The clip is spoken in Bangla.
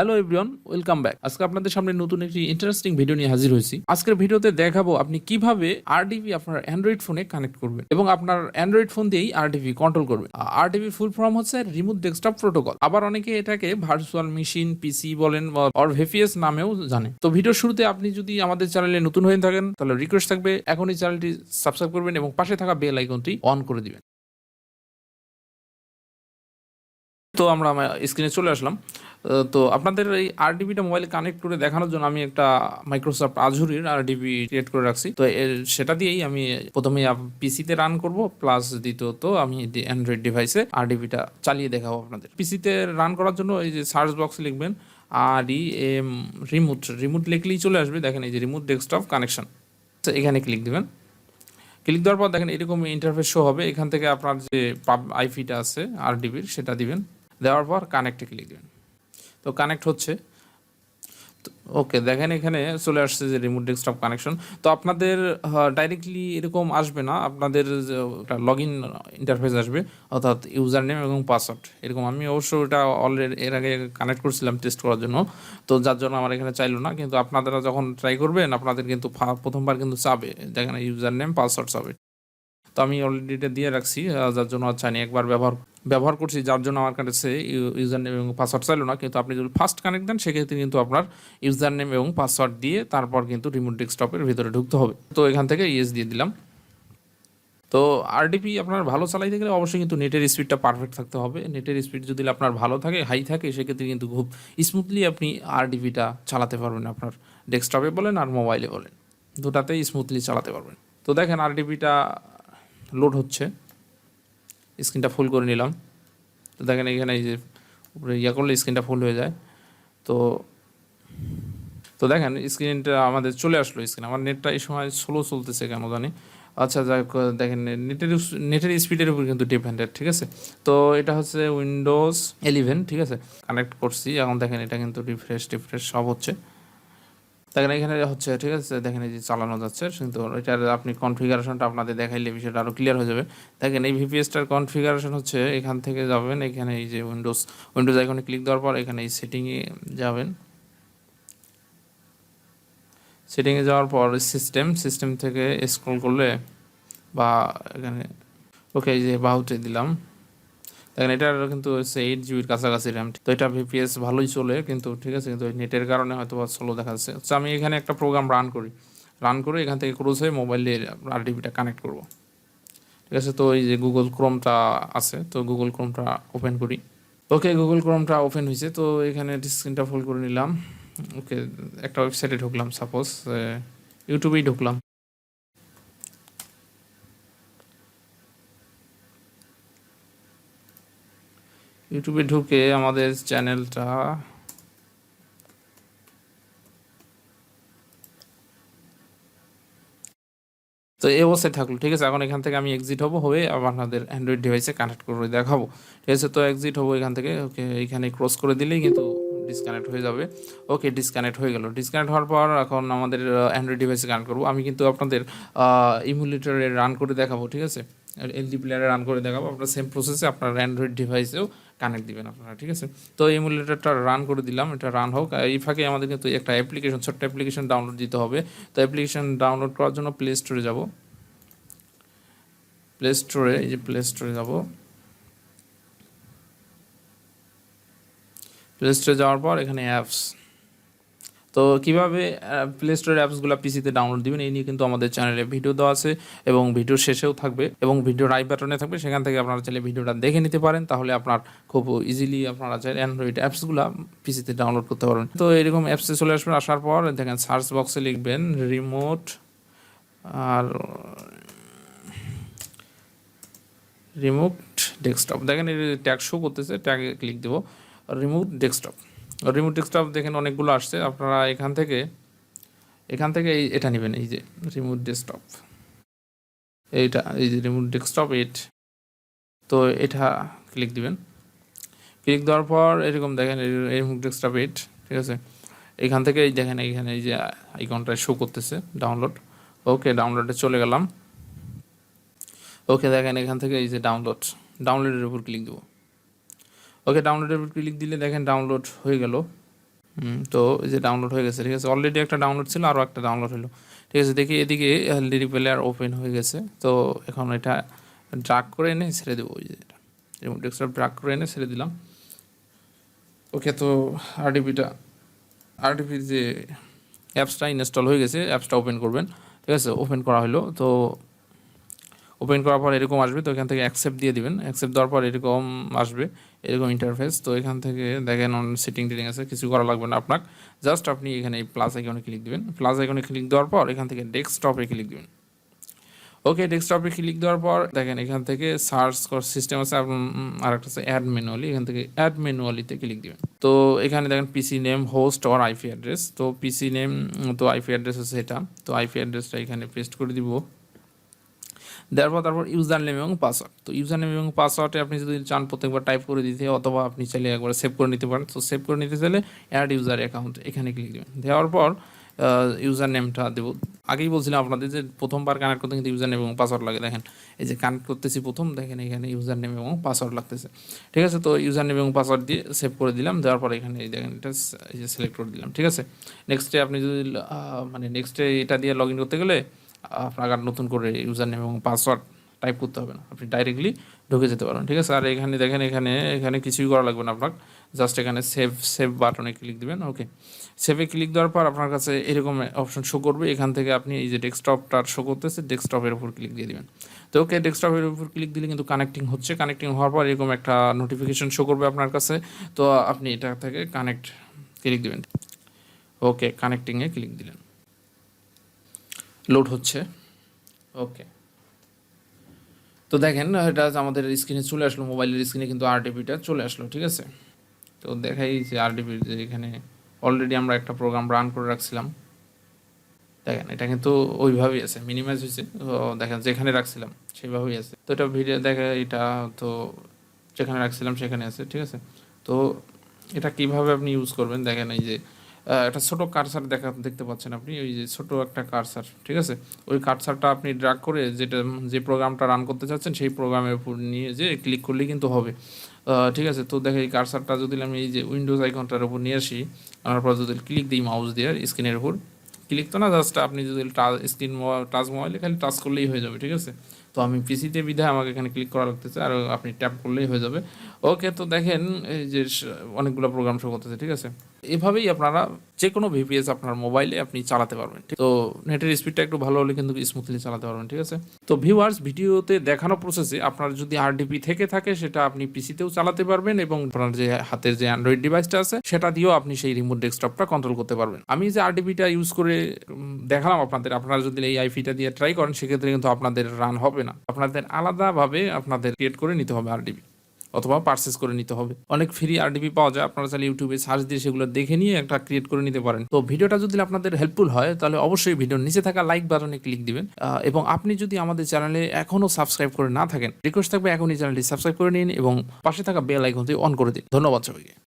Hello everyone, welcome back. আজকে আপনাদের সামনে নতুন একটি ইন্টারেস্টিং ভিডিও নিয়ে হাজির হয়েছি। আজকের ভিডিওতে দেখাবো আপনি কিভাবে আরডিপি আপনার অ্যান্ড্রয়েড ফোনে কানেক্ট করবেন এবং আপনার অ্যান্ড্রয়েড ফোন দিয়েই আরডিপি কন্ট্রোল করবেন। আরডিপি ফুল ফর্ম হচ্ছে রিমোট ডেস্কটপ প্রোটোকল। আবার অনেকে এটাকে ভার্চুয়াল মেশিন, পিসি বলেন অর ভিপিএস নামেও জানে। তো ভিডিওর শুরুতে আপনি যদি আমাদের চ্যানেলে নতুন হয়ে থাকেন তাহলে রিকোয়েস্ট থাকবে এখনই চ্যানেলটি সাবস্ক্রাইব করবেন এবং পাশে থাকা বেল আইকনটি অন করে দিবেন। তো আমরা স্ক্রিনে চলে আসলাম। তো আপনাদের এই আরডিপিটা মোবাইলে কানেক্ট করে দেখানোর জন্য আমি একটা মাইক্রোসফট আজুরের আরডিপি ক্রিয়েট করে রাখছি। তো সেটা দিয়েই আমি প্রথমে পিসিতে রান করব, প্লাস দ্বিতীয়ত আমি অ্যান্ড্রয়েড ডিভাইসে আরডিপিটা চালিয়ে দেখাবো আপনাদের। পিসিতে রান করার জন্য এই যে সার্চ বক্সে লিখবেন রিমোট লিখলেই চলে আসবে। দেখেন এই যে রিমোট ডেস্কটপ কানেকশন, এখানে ক্লিক দিবেন। ক্লিক দেওয়ার পর দেখেন এরকম ইন্টারফেস শো হবে। এখান থেকে আপনার যে আইপিটা আছে আরডিপির সেটা দিবেন, দেওয়ার পর কানেক্টে ক্লিক দিবেন। তো কানেক্ট হচ্ছে। ওকে, দেখেন এখানে চলে আসছে যে রিমোট ডেস্কটপ কানেকশন। তো আপনাদের ডাইরেক্টলি এরকম আসবে না, আপনাদের লগ ইন ইন্টারফেস আসবে, অর্থাৎ ইউজার নেম এবং পাসওয়ার্ড এরকম। আমি অবশ্য এটা অলরেডি এর আগে কানেক্ট করছিলাম টেস্ট করার জন্য, তো যার জন্য আমার এখানে চাইলো না। কিন্তু আপনারা যখন ট্রাই করবেন আপনাদের কিন্তু প্রথমবার কিন্তু চাবে, দেখেন ইউজার নেম পাসওয়ার্ড চাবে। তো আমি অলরেডি এটা দিয়ে রাখছি, যার জন্য চাইনি, একবার ব্যবহার করছি, যার জন্য আমার কাছে ইউজার নেম এবং পাসওয়ার্ড চাইলো না। কিন্তু আপনি যদি ফার্স্ট কানেক্ট দেন সেক্ষেত্রে কিন্তু আপনার ইউজার নেম এবং পাসওয়ার্ড দিয়ে তারপর কিন্তু রিমোট ডেস্কটপের ভিতরে ঢুকতে হবে। তো এখান থেকে ইয়েস দিয়ে দিলাম। তো আরডিপি আপনার ভালো চালাইতে গেলে অবশ্যই কিন্তু নেটের স্পিডটা পারফেক্ট থাকতে হবে। নেটের স্পিড যদি আপনার ভালো থাকে, হাই থাকে, সেক্ষেত্রে কিন্তু খুব স্মুথলি আপনি আরডিপিটা চালাতে পারবেন। আপনার ডেস্কটপে বলেন আর মোবাইলে বলেন, দুটাতেই স্মুথলি চালাতে পারবেন। তো দেখেন আরডিপিটা লোড হচ্ছে, স্ক্রিনটা ফুল করে নিলাম। তো দেখেন এখানে এই যে উপরে করলে স্ক্রিনটা ফুল হয়ে যায়। তো তো দেখেন স্ক্রিনটা আমাদের চলে আসলো স্ক্রিন। আমার নেটটা এই সময় স্লো চলতেছে কেন জানি। আচ্ছা যাই হোক, দেখেন নেটের স্পিডের উপর কিন্তু ডিপেন্ডেড, ঠিক আছে। তো এটা হচ্ছে উইন্ডোজ 11, ঠিক আছে। কানেক্ট করছি, এখন দেখেন এটা কিন্তু রিফ্রেশ সব হচ্ছে। দেখেন এখানে হচ্ছে, ঠিক আছে। দেখেন এই যে চালানো যাচ্ছে, কিন্তু এটার আপনি কনফিগারেশনটা আপনাদের দেখাইলে বিষয়টা আরও ক্লিয়ার হয়ে যাবে। দেখেন এই ভিপিএসটার কনফিগারেশন হচ্ছে, এখান থেকে যাবেন, এখানে এই যে উইন্ডোজ আইকনে ক্লিক দেওয়ার পর এখানে এই সেটিংয়ে যাবেন। সেটিংয়ে যাওয়ার পর সিস্টেম থেকে স্ক্রল করলে বা এখানে ওকে এই যে বাহুতে দিলাম। দেখেন এটার কিন্তু হচ্ছে 8 জিবির কাছাকাছি র্যাম। তো এটা ভিপিএস ভালোই চলে, কিন্তু ঠিক আছে, কিন্তু নেটের কারণে হয়তো বা স্লো দেখা যাচ্ছে। আচ্ছা আমি এখানে একটা প্রোগ্রাম রান করে এখান থেকে ক্রোজ হয়ে মোবাইলের আরডিপিটা কানেক্ট করব, ঠিক আছে। তো এই যে গুগল ক্রোমটা আছে, তো গুগল ক্রোমটা ওপেন করি। ওকে, গুগল ক্রোমটা ওপেন হয়েছে। তো এখানে স্ক্রিনটা ফুল করে নিলাম। ওকে, একটা ওয়েবসাইটে ঢুকলাম, সাপোজ ইউটিউবেই ঢুকলাম। ইউটিউবে ঢুকে আমাদের চ্যানেলটা তো এই অবস্থায় থাকলো, ঠিক আছে। এখন এখান থেকে আমি এক্সিট হয়ে আপনাদের অ্যান্ড্রয়েড ডিভাইসে কানেক্ট করে দেখাবো, ঠিক আছে। তো এক্সিট হবো এখান থেকে। ওকে, এখানে ক্রস করে দিলেই কিন্তু ডিসকানেক্ট হয়ে যাবে। ওকে, ডিসকানেক্ট হয়ে গেল। ডিসকানেক্ট হওয়ার পর এখন আমাদের অ্যান্ড্রয়েড ডিভাইসে কানেক্ট করবো। আমি কিন্তু আপনাদের ইমুলেটরে রান করে দেখাবো, ঠিক আছে। এলডি প্লেয়ারে রান করে দেখাবো। আপনার সেম প্রসেসে আপনার অ্যান্ড্রয়েড ডিভাইসেও কানেক্ট দিবেন আপনারা, ঠিক আছে। তো ইমুলেটরটা রান করে দিলাম, এটা রান হোক। এই ফাঁকে আমাদের কিন্তু একটা ছোট্ট অ্যাপ্লিকেশন ডাউনলোড দিতে হবে। তো অ্যাপ্লিকেশন ডাউনলোড করার জন্য প্লে স্টোরে যাব। প্লে স্টোরে যাব। প্লে স্টোরে যাওয়ার পর এখানে অ্যাপস। তো কীভাবে প্লে স্টোরের অ্যাপসগুলো পিসিতে ডাউনলোড দিবেন এই নিয়ে কিন্তু আমাদের চ্যানেলে ভিডিও দেওয়া আছে, এবং ভিডিও শেষেও থাকবে, এবং ভিডিওর আই বাটনে থাকবে। সেখান থেকে আপনারা চাইলে ভিডিওটা দেখে নিতে পারেন। তাহলে আপনার খুব ইজিলি আপনারা চাইলে অ্যান্ড্রয়েড অ্যাপসগুলো পিসিতে ডাউনলোড করতে পারবেন। তো এরকম অ্যাপসে চলে আসবেন। আসার পর দেখেন সার্চ বক্সে লিখবেন রিমোট ডেস্কটপ। দেখেন এই ট্যাগ শো করতেছে, ট্যাগে ক্লিক দেবো। রিমোট ডেস্কটপ দেখেন অনেকগুলো আসছে। আপনারা এখান থেকে এটা নেবেন, এই যে রিমোট ডেস্কটপ, এই যে রিমোট ডেস্কটপ 8। তো এটা ক্লিক দিবেন। ক্লিক দেওয়ার পর এরকম দেখেন রিমোট ডেস্কটপ 8, ঠিক আছে। এখান থেকে দেখেন এইখানে এই যে আইকনটা শো করতেছে ডাউনলোড। ওকে, ডাউনলোডে চলে গেলাম। ওকে, দেখেন এখান থেকে এই যে ডাউনলোডের উপর ক্লিক দেবো। ওকে, ডাউনলোডের উপর ক্লিক দিলে দেখেন ডাউনলোড হয়ে গেল। তো এই যে ডাউনলোড হয়ে গেছে, ঠিক আছে। অলরেডি একটা ডাউনলোড ছিল, আরও একটা ডাউনলোড হলো, ঠিক আছে। দেখি এদিকে এলডিডি প্লেয়ার ওপেন হয়ে গেছে। তো এখন এটা ড্রাগ করে এনে ছেড়ে দেবো, ওই যে এটা রিমোট ডেস্কটপ ড্রাগ করে এনে ছেড়ে দিলাম। ওকে, তো আরডিপির যে অ্যাপসটা ইনস্টল হয়ে গেছে, অ্যাপসটা ওপেন করবেন, ঠিক আছে। ওপেন করা হলো, তো ওপেন করার পর এরকম আসবে, তো এখান থেকে অ্যাকসেপ্ট দিয়ে দিবেন। অ্যাকসেপ্ট দেওয়ার পর এরকম আসবে, এরকম ইন্টারফেস। তো এখান থেকে দেখেন অন সেটিং টেটিং আছে, কিছু করা লাগবে না আপনার। জাস্ট আপনি এখানে এই প্লাস আইকনে ক্লিক দিবেন। প্লাস আইকনে ক্লিক দেওয়ার পর এখান থেকে ডেস্কটপে ক্লিক দিবেন। ওকে, ডেস্কটপে ক্লিক দেওয়ার পর দেখেন এখান থেকে সার্চ সিস্টেম আছে, আর একটা আছে অ্যাড ম্যানুয়ালি, এখান থেকে অ্যাড ম্যানুয়ালিতে ক্লিক দিবেন। তো এখানে দেখেন পিসি name, host or IP address. তো পিসি নেম, তো আইপি অ্যাড্রেস হচ্ছে এটা, তো আইপি অ্যাড্রেসটা এখানে পেস্ট করে দিব। দেওয়ার পর তারপর ইউজার নেম এবং পাসওয়ার্ড। তো ইউজার নেম এবং পাসওয়ার্ডে আপনি যদি চান প্রত্যেকবার টাইপ করে দিতে, অথবা আপনি চাইলে একবার সেভ করে নিতে পারেন। তো সেভ করে নিতে চাইলে অ্যাড ইউজার অ্যাকাউন্ট এখানে ক্লিক দেবেন। দেওয়ার পর ইউজার নেমটা দেবো। আগেই বলছিলাম আপনাদের যে প্রথমবার কানেক্ট করতে কিন্তু ইউজার নেম এবং পাসওয়ার্ড লাগে। দেখেন এই যে কানেক্ট করতেছি প্রথম, দেখেন এখানে ইউজার নেম এবং পাসওয়ার্ড লাগতেছে, ঠিক আছে। তো ইউজার নেম এবং পাসওয়ার্ড দিয়ে সেভ করে দিলাম। দেওয়ার পর এখানে দেখেন এটা এই যে সিলেক্ট করে দিলাম, ঠিক আছে। নেক্সটে আপনি যদি মানে নেক্সটে এটা দিয়ে লগ ইন করতে গেলে আপনার আর নতুন করে ইউজার নেম এবং পাসওয়ার্ড টাইপ করতে হবে না, আপনি ডাইরেক্টলি ঢুকে যেতে পারবেন, ঠিক আছে। আর এখানে দেখেন এখানে কিছুই করা লাগবে না আপনার, জাস্ট এখানে সেভ বাটনে ক্লিক দিবেন। ওকে, সেভে ক্লিক দেওয়ার পর আপনার কাছে এরকম অপশন শো করবে। এখান থেকে আপনি এই যে ডেস্কটপটার শো করতেছে, ডেস্কটপের উপর ক্লিক দিয়ে দিবেন। তো ওকে, ডেস্কটপের উপর ক্লিক দিলে কিন্তু কানেক্টিং হচ্ছে। কানেক্টিং হওয়ার পর এরকম একটা নোটিফিকেশন শো করবে আপনার কাছে। তো আপনি এটা থেকে কানেক্ট ক্লিক দিবেন। ওকে, কানেক্টিংয়ে ক্লিক দিলেন, লোড হচ্ছে। ওকে, তো দেখেন এটা আমাদের স্ক্রিনে চলে আসলো, মোবাইলের স্ক্রিনে কিন্তু আরডিপিটা চলে আসলো, ঠিক আছে। তো দেখাই যে আরডিপির যে এখানে অলরেডি আমরা একটা প্রোগ্রাম রান করে রাখছিলাম, দেখেন এটা কিন্তু ওইভাবেই আছে, মিনিমাইজ হয়েছে। দেখেন যেখানে রাখছিলাম সেইভাবেই আছে। তো এটা ভিডিও দেখে এটা তো যেখানে রাখছিলাম সেখানে আছে, ঠিক আছে। তো এটা কিভাবে আপনি ইউজ করবেন দেখেন, এই যে একটা ছোট কারসার দেখতে পাচ্ছেন আপনি, ওই যে ছোট একটা কারসার, ঠিক আছে। ওই কারসারটা আপনি ড্র্যাগ করে যে প্রোগ্রামটা রান করতে চাচ্ছেন সেই প্রোগ্রামের উপর নিয়ে যে ক্লিক করলেই কিন্তু হবে, ঠিক আছে। তো দেখে এই কারসারটা যদি আমি এই যে উইন্ডোজ আইকনটার উপর নিয়ে আসি, আনার পর যদি ক্লিক দিই মাউস দিয়ে স্ক্রিনের উপর, ক্লিক তো না, জাস্ট আপনি যদি টাচ মোবাইলে খালি টাচ করলেই হয়ে যাবে, ঠিক আছে। তো আমি পিসিতে বিধায় আমাকে এখানে ক্লিক করা লাগতেছে, আর আপনি ট্যাপ করলেই হয়ে যাবে। ওকে, তো দেখেন এই যে অনেকগুলো প্রোগ্রাম শো করতেছে, ঠিক আছে। এভাবেই আপনারা যে কোনো ভিপিএস আপনার মোবাইলে আপনি চালাতে পারবেন। তো নেটের স্পিডটা একটু ভালো হলে কিন্তু স্মুথলি চালাতে পারবেন, ঠিক আছে। তো ভিউয়ার্স, ভিডিওতে দেখানো প্রসেসে আপনার যদি আরডিপি থেকে থাকে সেটা আপনি পিসিতেও চালাতে পারবেন, এবং আপনার যে হাতের যে অ্যান্ড্রয়েড ডিভাইসটা আছে সেটা দিয়েও আপনি সেই রিমোট ডেস্কটপটা কন্ট্রোল করতে পারবেন। আমি যে আরডিপিটা ইউজ করে দেখালাম আপনারা যদি এই আইপিটা দিয়ে ট্রাই করেন সেক্ষেত্রে কিন্তু আপনাদের রান হবে না, আপনাদের আলাদাভাবে আপনাদের ক্রিয়েট করে নিতে হবে আরডিপি, অথবা পারচেস করে নিতে হবে। অনেক ফ্রি আরডিপি পাওয়া যায়, আপনারা চাইলে ইউটিউবে সার্চ দিয়ে সেগুলো দেখে নিয়ে একটা ক্রিয়েট করে নিতে পারেন। তো ভিডিওটা যদি আপনাদের হেল্পফুল হয় তাহলে অবশ্যই ভিডিওর নিচে থাকা লাইক বাটনে ক্লিক দিবেন, এবং আপনি যদি আমাদের চ্যানেলে এখনও সাবস্ক্রাইব করে না থাকেন, রিকোয়েস্ট থাকবে এখনই চ্যানেলটি সাবস্ক্রাইব করে নিন এবং পাশে থাকা বেল আইকনটি অন করে দিন। ধন্যবাদ সবাইকে।